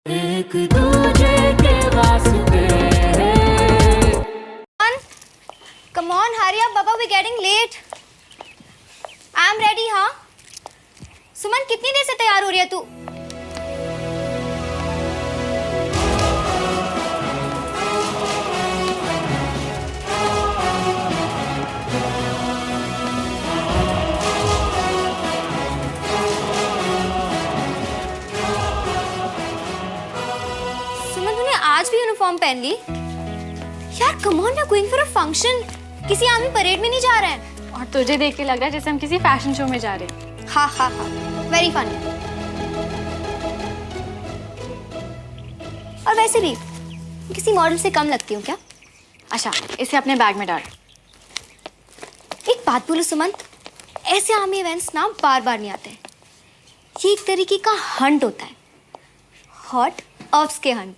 एक दूजे के वास्ते। Come on, hurry up, Baba. We're getting late. I'm ready, हाँ? सुमन कितनी देर से तैयार हो रही है तू? सुमन तूने आज भी यूनिफॉर्म पहन ली? यार, come on, we're going for a function. किसी आर्मी परेड में नहीं जा रहे हैं। और तुझे देख के लग रहा है जैसे हम किसी फैशन शो में जा रहे हैं। हाँ हाँ हाँ, वेरी फनी। और वैसे भी किसी मॉडल से कम लगती हूँ क्या? अच्छा, इसे अपने बैग में डाल। एक बात बोलो सुमन, ऐसे आर्मी इवेंट्स ना बार बार नहीं आते। ये एक तरीके का हंट होता है, हॉट ऑप्स के हंट।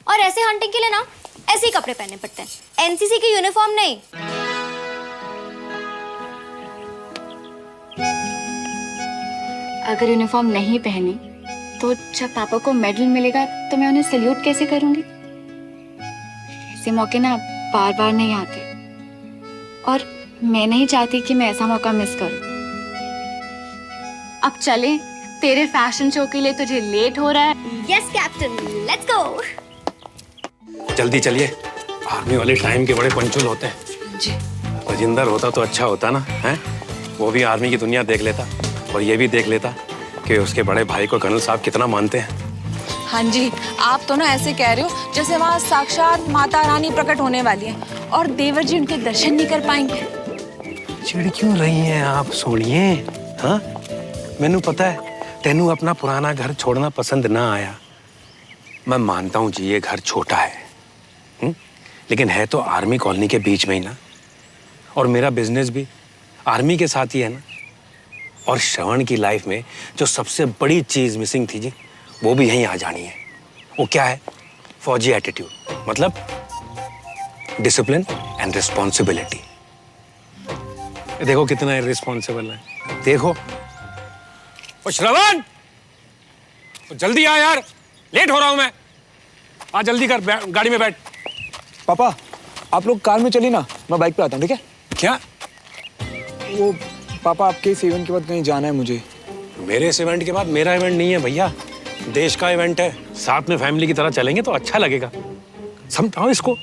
और ऐसे हंटिंग के लिए ना ऐसे ही कपड़े पहनने पड़ते हैं, एनसीसी की यूनिफॉर्म नहीं। अगर यूनिफॉर्म नहीं पहनी तो जब पापा को मेडल मिलेगा तो मैं उन्हें सैल्यूट कैसे करूंगी? ऐसे मौके ना बार बार नहीं आते और मैं नहीं चाहती कि मैं ऐसा मौका मिस करूं। अब चले, तेरे फैशन शो के लिए तुझे लेट हो रहा है। Yes captain, let's go. जल्दी चलिए, आर्मी वाले टाइम के बड़े पंचुल होते हैं जी। राजिंदर होता तो अच्छा होता ना, हैं? वो भी आर्मी की दुनिया देख लेता और ये भी देख लेता कि उसके बड़े भाई को कर्नल साहब कितना मानते हैं। हाँ जी, आप तो ना ऐसे कह रहे हो जैसे वहाँ साक्षात माता रानी प्रकट होने वाली है और देवर जी उनके दर्शन नहीं कर पाएंगे। चिढ़ क्यों रही हैं आप सोनिए? हाँ, मैनू पता है तेनू अपना पुराना घर छोड़ना पसंद ना आया। मैं मानता हूँ जी, ये घर छोटा है, लेकिन है तो आर्मी कॉलोनी के बीच में ही ना, और मेरा बिजनेस भी आर्मी के साथ ही है ना। और श्रवण की लाइफ में जो सबसे बड़ी चीज मिसिंग थी जी, वो भी यहीं आ जानी है। वो क्या है? फौजी एटीट्यूड, मतलब डिसिप्लिन एंड रिस्पॉन्सिबिलिटी। देखो कितना इररिस्पॉन्सिबल है, देखो। ओ श्रवण, जल्दी आ यार, लेट हो रहा हूं मैं। आ जल्दी कर, गाड़ी में बैठ। पापा, आप लोग कार में चलिए ना, मैं बाइक पे आता हूँ, ठीक है? क्या? वो पापा, आपके इस इवेंट के बाद कहीं जाना है मुझे। मेरे इस इवेंट के बाद? मेरा इवेंट नहीं है भैया, देश का इवेंट है। साथ में फैमिली की तरह चलेंगे तो अच्छा लगेगा, समझाओ इसको।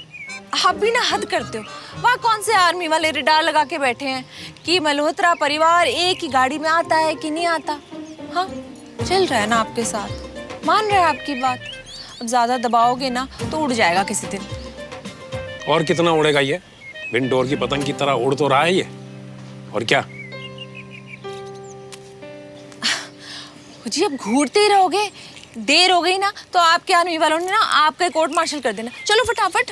आप भी ना हद करते हो। वहाँ कौन से आर्मी वाले रिडार लगा के बैठे हैं कि मल्होत्रा परिवार एक ही गाड़ी में आता है कि नहीं आता? हाँ, चल रहा है ना आपके साथ, मान रहा है आपकी बात। अब ज्यादा दबाओगे ना तो उड़ जाएगा किसी दिन। और कितना उड़ेगा ये? विंडोर की पतंग की तरह उड़ तो रहा है ये, और क्या? जी, अब घूरते ही रहोगे, देर हो गई ना तो आपके आर्मी वालों ने ना आपका कोर्ट मार्शल कर देना। चलो फटाफट।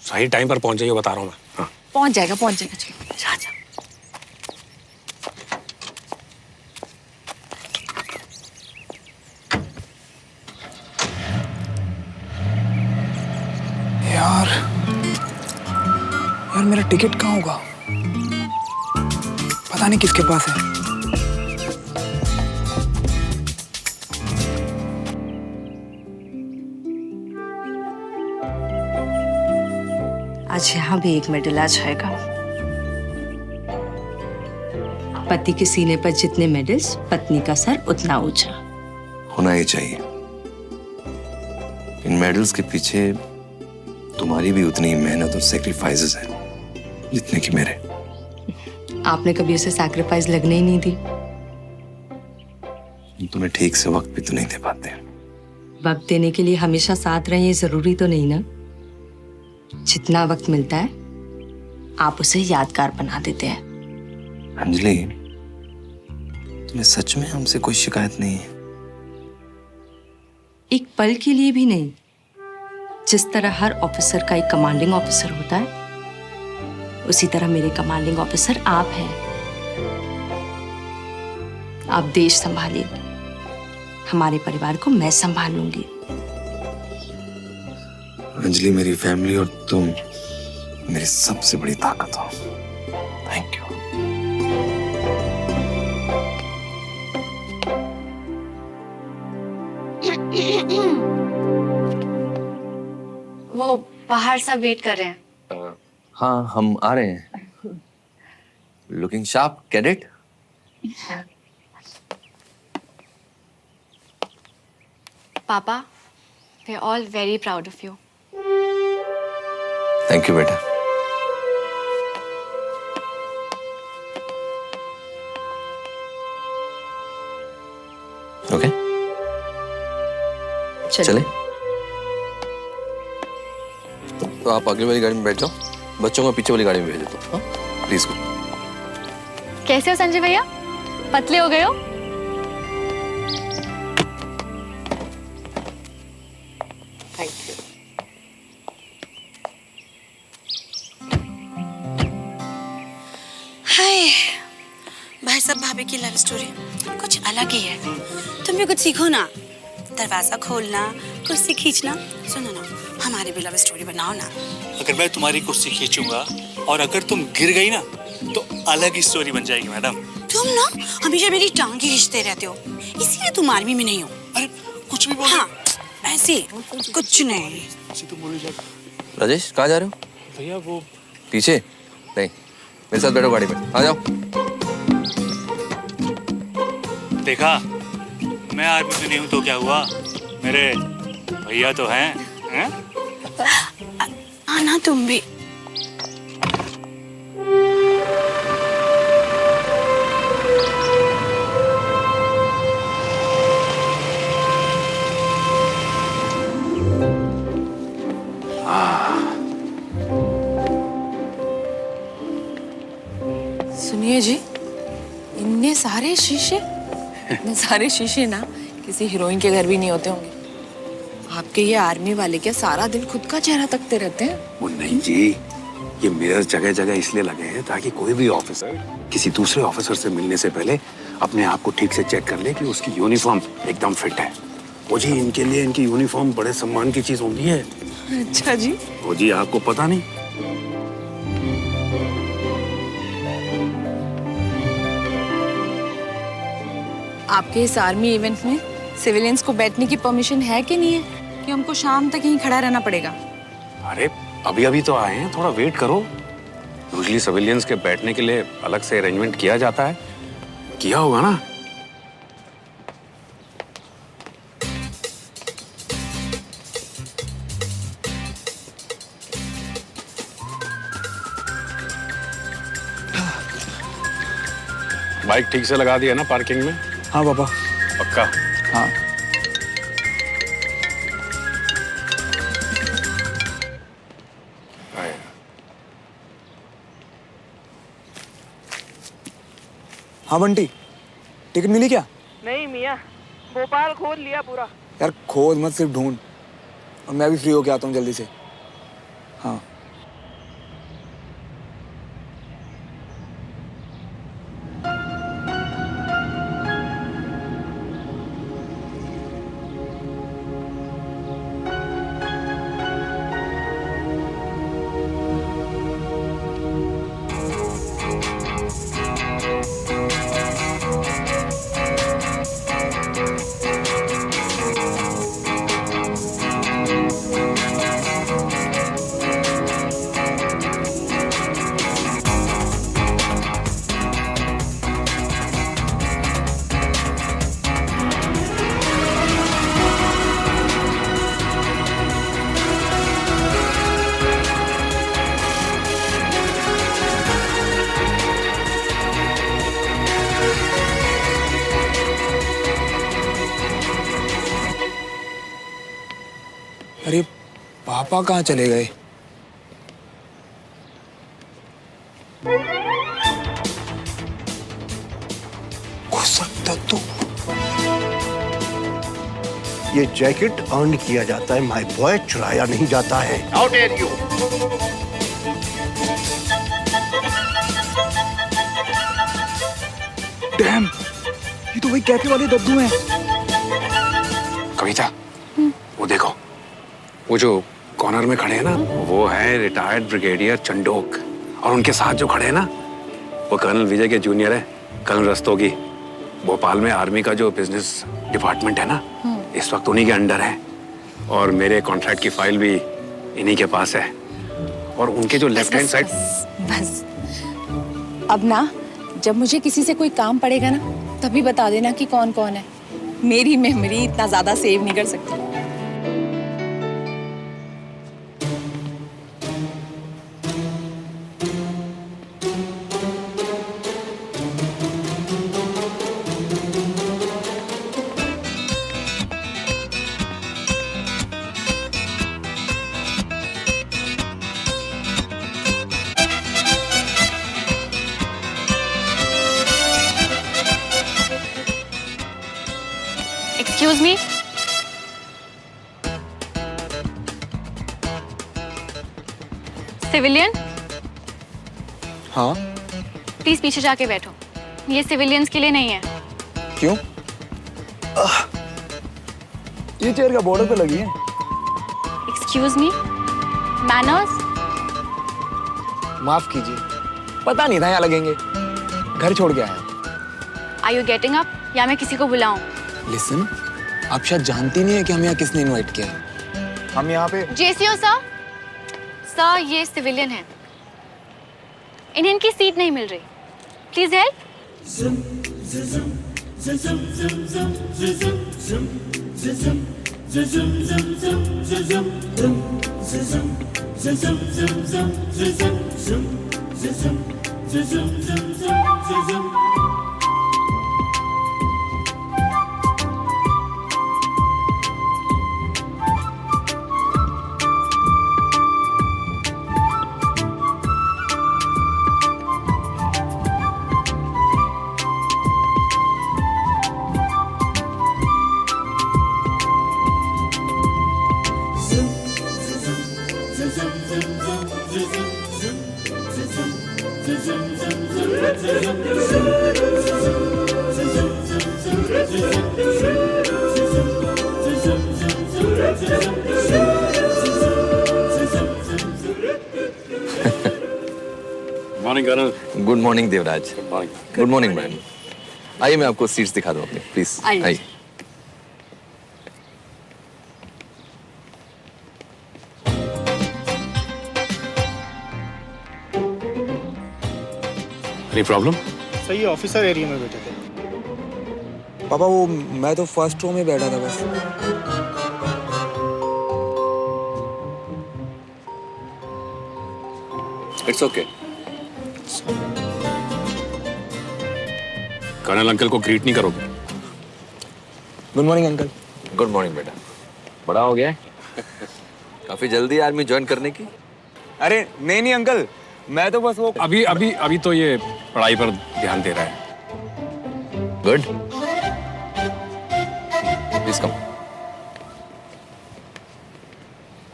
सही टाइम पर पहुंच जाइए, बता रहा हूँ मैं। हाँ। पहुंच जाएगा, पहुंच जाएगा। चलो जा जा। यार मेरा टिकट कहाँ होगा? पता नहीं किसके पास है। आज यहाँ भी एक मेडल आ जाएगा। पति के सीने पर जितने मेडल्स, पत्नी का सर उतना ऊंचा होना ही चाहिए। इन मेडल्स के पीछे तुम्हारी भी उतनी ही मेहनत और सैक्रिफाइसेस है जितने कि मेरे। आपने कभी उसे सैक्रिफाइस लगने ही नहीं दी। तुम्हें ठीक से वक्त भी तो नहीं दे पाते। वक्त देने के लिए हमेशा साथ रहें ये जरूरी तो नहीं ना। जितना वक्त मिलता है आप उसे यादगार बना देते हैं। अंजलि, तुम्हें सच में हमसे कोई शिकायत नहीं है? एक पल के लिए भी नहीं। जिस तरह हर ऑफिसर का एक कमांडिंग ऑफिसर होता है, उसी तरह मेरे कमांडिंग ऑफिसर आप हैं। आप देश संभालिए, हमारे परिवार को मैं संभाल लूंगी। अंजलि, मेरी फैमिली और तुम मेरी सबसे बड़ी ताकत हो। Thank you. वो बाहर सब वेट कर रहे हैं। हाँ हम आ रहे हैं। Looking sharp cadet. पापा, we are all very proud of you. Thank you बेटा। ओके चले। तो आप आगे वाली गाड़ी में बैठ जाओ, बच्चों को पीछे वाली गाड़ी में भेज दो। हाँ प्लीज गो। कैसे हो संजय भैया? पतले हो गए हो? हाय भाई साहब, भाभी की लव स्टोरी कुछ अलग ही है। तुम भी कुछ सीखो ना, दरवाजा खोलना, कुर्सी खींचना। सुनो ना, हमारी भी लव स्टोरी बनाओ ना। अगर मैं तुम्हारी कुर्सी खींचूंगा और अगर तुम गिर गई ना तो अलग ही स्टोरी बन जाएगी मैडम। तुम ना हमेशा मेरी टांग ही खींचते रहते हो, इसीलिए तुम आर्मी में नहीं हो। अरे कुछ भी बोल। हाँ ऐसे कुछ नहीं। राजेश कहाँ जा रहे हो? भैया वो पीछे नहीं, मेरे साथ बैठो गाड़ी में, आ जाओ। देखा, मैं आर्मी में नहीं हूँ तो क्या हुआ, मेरे भैया तो हैं? आना तुम भी। सुनिए जी, इतने सारे शीशे, इतने सारे शीशे ना किसी हीरोइन के घर भी नहीं होते होंगे। आपके ये आर्मी वाले क्या सारा दिन खुद का चेहरा तकते रहते हैं? वो नहीं जी, ये मिरर जगह जगह इसलिए लगे हैं ताकि कोई भी ऑफिसर किसी दूसरे ऑफिसर से मिलने से पहले अपने आप को ठीक से चेक कर ले कि उसकी यूनिफॉर्म एकदम फिट है। वो जी, इनके लिए इनकी यूनिफॉर्म बड़े सम्मान की चीज होती है। अच्छा जी। वो जी, आपको पता नहीं? आपके इस आर्मी इवेंट में सिविलियंस को बैठने की परमिशन है कि नहीं है, कि हमको शाम तक यहीं खड़ा रहना पड़ेगा? अरे अभी अभी तो आए हैं, थोड़ा वेट करो। यूजुअली सिविलियंस के बैठने के लिए अलग से अरेंजमेंट किया जाता है, किया होगा ना? बाइक ठीक से लगा दिया ना पार्किंग में? हाँ पापा। पक्का? हाँ। हाँ बंटी, टिकट मिली क्या? नहीं मियाँ, भोपाल खोद लिया पूरा। यार खोद मत, सिर्फ ढूंढ। और मैं भी फ्री होके आता हूँ जल्दी से। हाँ अरे पापा कहाँ चले गए? हो सकता तो ये जैकेट अर्न किया जाता है माय बॉय, चुराया नहीं जाता है। How dare you! डैम, ये तो वही कैफे वाले दद्दू हैं। कविता, वो देखो, वो जो कॉर्नर में खड़े हैं ना, वो है रिटायर्ड ब्रिगेडियर चंडोक। और उनके साथ जो खड़े हैं ना, वो कर्नल विजय के जूनियर है, कर्नल रस्तोगी। भोपाल में आर्मी का जो बिजनेस डिपार्टमेंट है ना, इस वक्त उन्हीं के अंडर है। और मेरे कॉन्ट्रैक्ट की फाइल भी इन्हीं के पास है। और उनके जो लेफ्ट हैंड साइड। बस अब ना जब मुझे किसी से कोई काम पड़ेगा ना तभी बता देना कि कौन कौन है। मेरी मेमोरी इतना ज्यादा सेव नहीं कर सकती। एक्सक्यूज मी, सिविलियन हाँ प्लीज पीछे जाके बैठो। ये सिविलियंस के लिए नहीं है। क्यों? ये चेयर का बॉर्डर पे लगी है। Excuse me, manners. माफ कीजिए, पता नहीं था यहाँ लगेंगे, घर छोड़ के आया। आर यू गेटिंग अप या मैं किसी को बुलाऊं? लिसन, आप शायद जानती नहीं है कि हमें यहाँ किसने इनवाइट किया है। हम यहाँ पे जेसीओ सर। सर ये सिविलियन है, इन्हें इनकी सीट नहीं मिल रही, please help. Morning colonel. Good morning Devraj. Good morning ma'am. आइए मैं आपको सीट्स दिखा दूं अपनी, प्लीज आइए। Any problem? सही ऑफिसर एरिया में बैठे थे। पापा वो मैं तो फर्स्ट रो में बैठा था बस। It's okay. कर्नल अंकल को ग्रीट नहीं करोगे? Good morning uncle. Good morning बेटा। बड़ा हो गया है? काफी जल्दी आर्मी ज्वाइन करने की? अरे नहीं नहीं अंकल, मैं तो बस वो अभी तो ये पढ़ाई पर ध्यान दे रहा है। Good. Please come.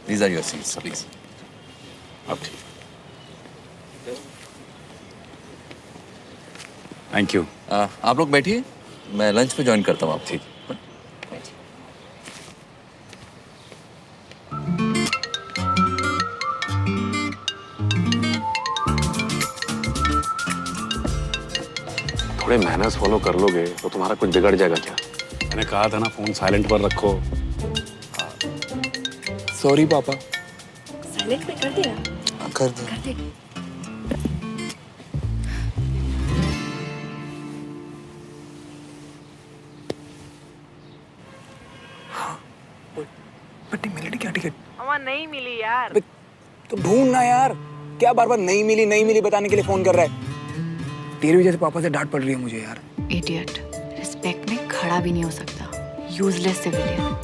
These are your seats, please. Okay. Thank you. आप लोग बैठिए, मैं लंच पे ज्वाइन करता हूँ आप। ठीक। थोड़े मैनर्स फॉलो कर लोगे तो तुम्हारा कुछ बिगड़ जाएगा क्या? मैंने कहा था ना फोन साइलेंट पर रखो। सॉरी पापा। साइलेंट पे कर दिया? कर दो। कर दे। बट्टी मिली क्या टिकट? हमारा नहीं मिली यार। तो ढूंढ ना यार, क्या बार बार नहीं मिली बताने के लिए फोन कर रहा है? तेरी वजह से पापा से डांट पड़ रही है मुझे यार। इडियट, रिस्पेक्ट में खड़ा भी नहीं हो सकता। Useless civilian.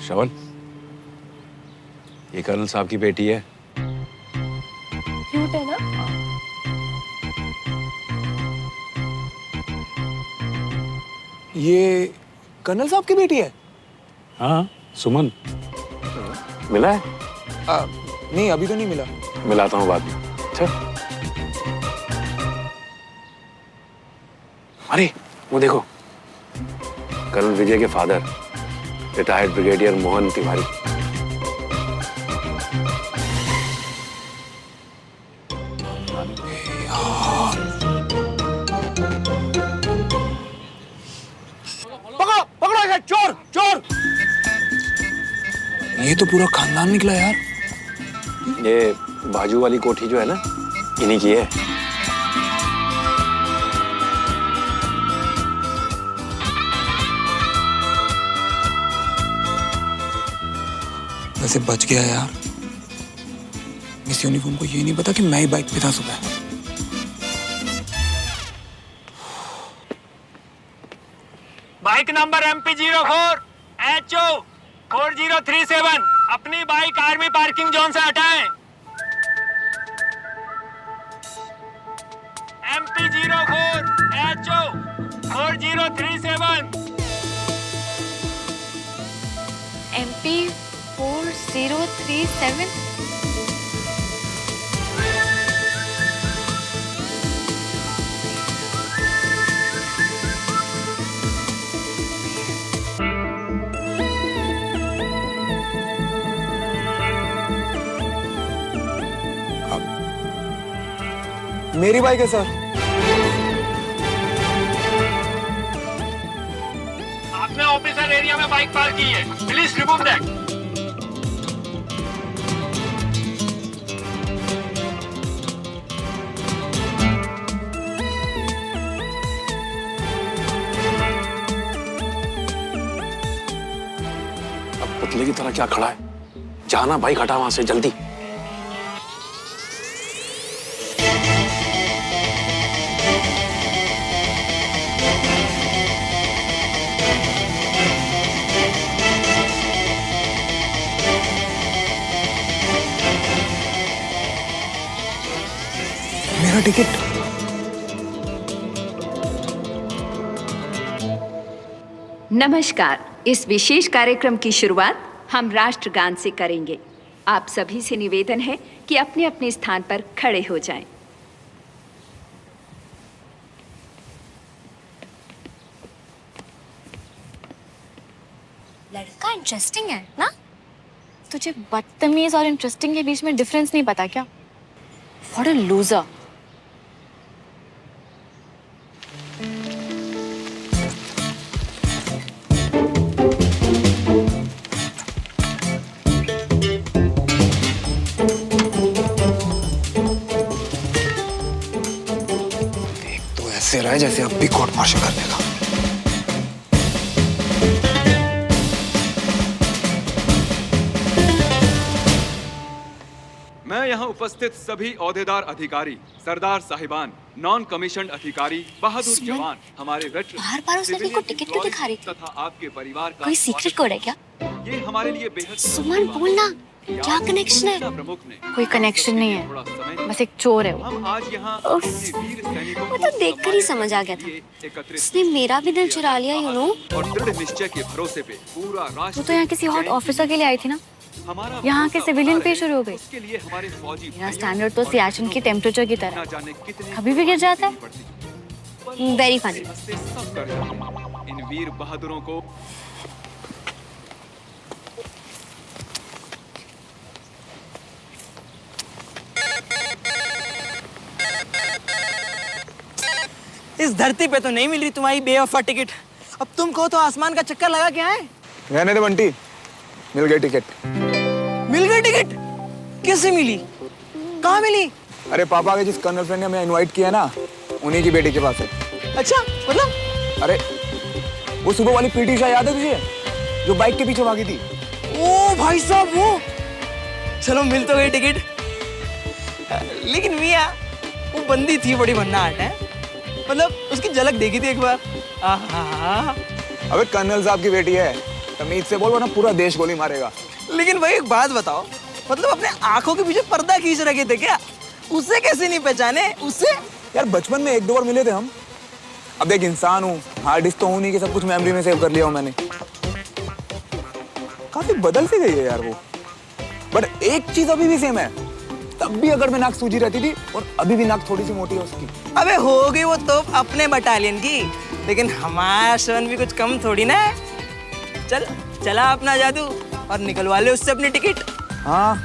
श्रवण, ये कर्नल साहब की बेटी है। क्यूट है ना? ये कर्नल साहब की बेटी है? हाँ, सुमन। मिला है? नहीं अभी तो नहीं मिला। मिलाता हूँ बाद में। अच्छा। अरे वो देखो, कर्नल विजय के father retired brigadier Mohan Tiwari. पकड़ो पकड़ो इसे, चोर चोर। ये तो पूरा खानदान निकला यार। ये बाजू वाली कोठी जो है ना, इन्हीं की है। वैसे बच गया यार। इस यूनिफॉर्म को ये नहीं पता कि मैं ही बाइक पे था सुबह। बाइक नंबर MP04 HO 4037 अपनी बाइक आर्मी पार्किंग जोन से हटाएं। MP04 HO 4037 MP 4037। मेरी बाइक है सर। आपने ऑफिसर एरिया में बाइक पार्क की है, प्लीज रिमूव दैट। अब पुतले की तरह क्या खड़ा है? जाना बाइक हटा वहां से जल्दी। मेरा टिकट। नमस्कार। इस विशेष कार्यक्रम की शुरुआत हम राष्ट्रगान से करेंगे। आप सभी से निवेदन है कि अपने अपने स्थान पर खड़े हो जाएं। लड़का इंटरेस्टिंग है ना? तुझे बदतमीज और इंटरेस्टिंग के बीच में डिफरेंस नहीं पता क्या? What a loser. तो ऐसे रहा जैसे अब भी कोर्ट मार्शल कर देगा। मैं यहाँ उपस्थित सभी ओहदेदार अधिकारी, सरदार साहिबान, नॉन कमीशन्ड अधिकारी, बहादुर जवान, हमारे वेटरन, बार-बार उस लड़के को टिकट क्यों दिखा रही थी? तथा आपके परिवार का कोई सीक्रेट कोड है क्या? ये हमारे लिए बेहद सुमन बोलना, क्या कनेक्शन है? प्रमुख ने कोई कनेक्शन नहीं है, बस एक चोर है वो। हम आज यहाँ उफ, वो तो देखकर ही समझ आ गया था। उसने मेरा भी दिल चुरा लिया, यू नो। और दृढ़ निश्चय के भरोसे पे पूरा राष्ट्र। वो तो यहाँ किसी हॉट ऑफिसर के लिए आई थी ना, यहाँ के सिविलियन पे शुरू हो गई। मेरा स्टैंडर्ड तो सियाचिन की टेम्परेचर की तरह कभी भी गिर जाता है। Very funny. इन वीर बहादुरों को इस धरती पे तो नहीं मिल रही तुम्हारी बेवफा टिकट। अब तुम कहो तो आसमान का चक्कर लगा के आए। रहने दे बंटी, मिल गई टिकट। मिल गई टिकट? कैसे मिली? कहाँ मिली? अरे पापा के जिस कर्नल फ्रेंड ने हमें इनवाइट किया ना, उन्हीं की बेटी के पास है। अच्छा, मतलब? अरे वो सुबह वाली पीटी उषा याद है तुझे, जो बाइक के पीछे भागी थी? ओ भाई साहब वो। चलो मिल तो गई टिकट, लेकिन मियां वो बंदी थी बड़ी भन्नाट है। मतलब उसकी झलक देखी थी एक बार। आहा। अबे कर्नल साहब की बेटी है, तमीज से बोल वरना पूरा देश गोली मारेगा। लेकिन भाई एक बात बताओ, मतलब अपने आंखों के पीछे पर्दा खींच रखे थे क्या? उससे कैसे नहीं पहचाने? उससे यार बचपन में एक दो बार मिले थे हम। अब एक इंसान हूँ, हार्ड डिस्क तो हूँ नहीं कि सब कुछ मेमोरी में सेव कर लिया हूँ मैंने। काफी बदल सी गई है यार वो, बट एक चीज अभी भी सेम है, तब भी अगर में नाक सूजी रहती थी और अभी भी नाक थोड़ी सी मोटी है उसकी। अबे हो गई वो तो अपने बटालियन की, लेकिन हमारा श्रवण भी कुछ कम थोड़ी ना है। चल चला अपना जादू और निकलवा ले उससे अपनी टिकट। हाँ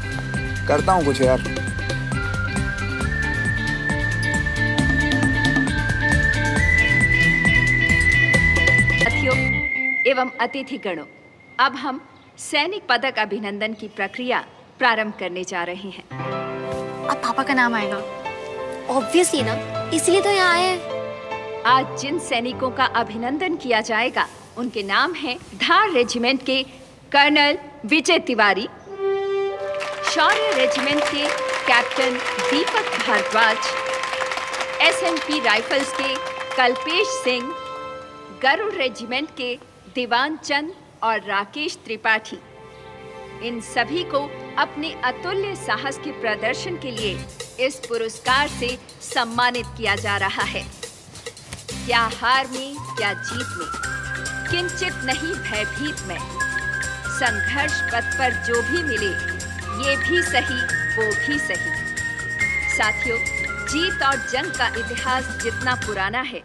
करता हूँ कुछ यार। साथियों एवं अतिथि गणों, अब हम सैनिक पदक अभिनंदन की प्रक्रिया प्रारंभ करने जा रहे हैं। अब पापा का नाम आएगा। ऑब्वियसली ना, इसलिए तो यहाँ आए हैं। आज जिन सैनिकों का अभिनंदन किया जाएगा उनके नाम हैं धार रेजिमेंट के कर्नल विजय तिवारी, शौर्य रेजिमेंट के कैप्टन दीपक भारद्वाज, एसएमपी राइफल्स के कल्पेश सिंह, गरुड़ रेजिमेंट के दीवान चंद और राकेश त्रिपाठी। इन सभी को अपने अतुल्य साहस के प्रदर्शन के लिए इस पुरस्कार से सम्मानित किया जा रहा है। क्या हार में क्या जीत में, किंचित नहीं भयभीत में, संघर्ष पथ पर जो भी मिले ये भी सही वो भी सही। साथियों, जीत और जंग का इतिहास जितना पुराना है,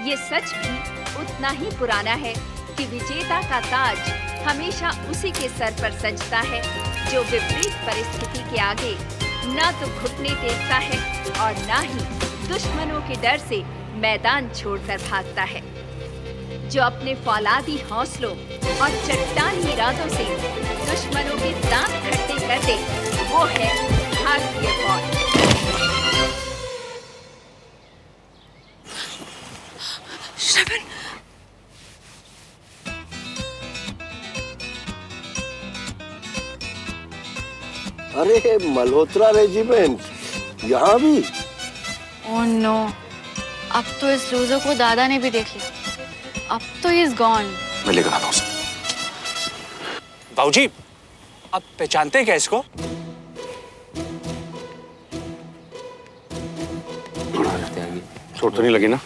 ये सच भी उतना ही पुराना है कि विजेता का ताज हमेशा उसी के सर पर सजता है जो विपरीत परिस्थिति के आगे न तो घुटने टेकता है और न ही दुश्मनों के डर से मैदान छोड़कर भागता है, जो अपने फौलादी हौसलों और चट्टानी इरादों से दुश्मनों के दांत खट्टे कर दे, वो है भारतीय फौज। श्रवण, अरे मल्होत्रा रेजिमेंट यहाँ भी? ओह नो, अब तो इस लूजर को दादा ने भी देख लिया। अब तो ही इज गॉन। मैं लेकर आता हूँ। बाबूजी, आप पहचानते हैं क्या इसको? चोट तो नहीं लगी ना?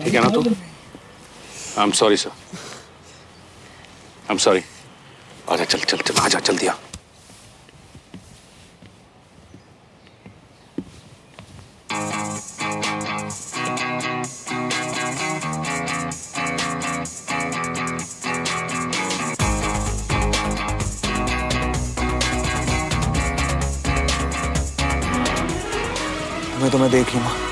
ठीक है ना तू? I am sorry sir, I am sorry. आजा चल चल चल, आजा जल्दी आ। मैं तुम्हें देख लूंगा।